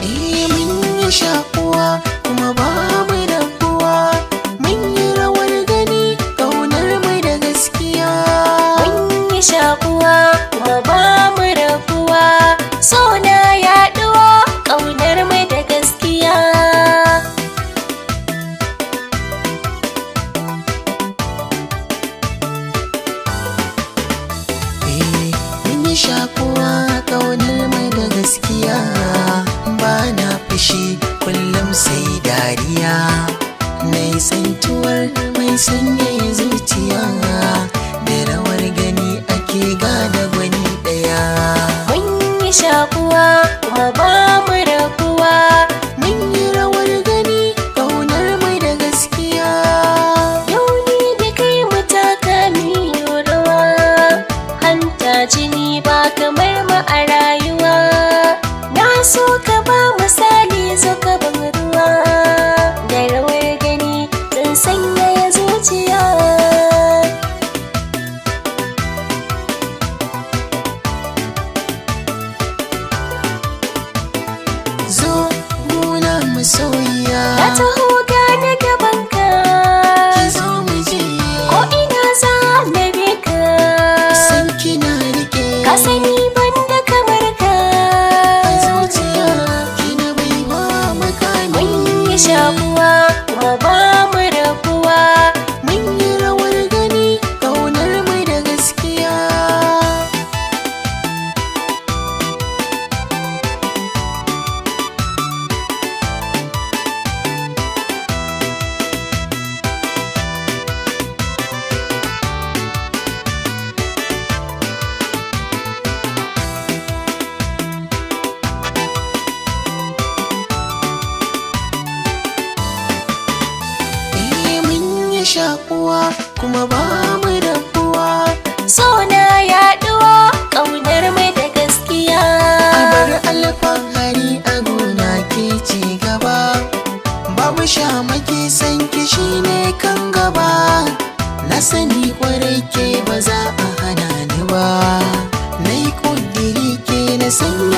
mun yi shakuwa kuma ba mu rabuwa, mun yi rawar gani ƙaunar mu da gaskiya. Mun yi shakuwa kuma ba mu rabuwa, so na yaɗuwa ƙaunar mu da gaskiya. Mun yi shakuwa ƙaunar mu da gaskiya, ba na fushi kullum sai dariya, na yi tsantuwar mai sanyaya zuciya, da rawar gani ake gane gwani ɗaya. Mun yi shakuwa kuma ba mu rabuwa, mun yi rawar gani ƙaunar mu da gaskiya. yau ni da kai mu taka miyo rawa, hanta jini ba kamar mu a rayuwa, na so ka ba misali zo ka ban ruwa, da rawar gani zan sanyaya zuciya. Zo gona masoyiya, Na taho gane gabanka, ki zo mu je, ko ina za na bi ka, san kina rike ka sani banda kamar ka. a zuciya, kina bai wa makami. Mun yi shakuwa kuma ba mu rabuwa, Mun yi rawar gani ƙaunar mu da gaskiya. Mun yi shakuwa kuma ba mu rabuwa, so na yaɗuwa ƙaunar mu da gaskiya. bar alfahari a gona ke ci gaba, babu shamaki san kishi ne kan gaba, na sani kwarai ke ba za a hana ni ba, na yi ƙudiri ke na sanya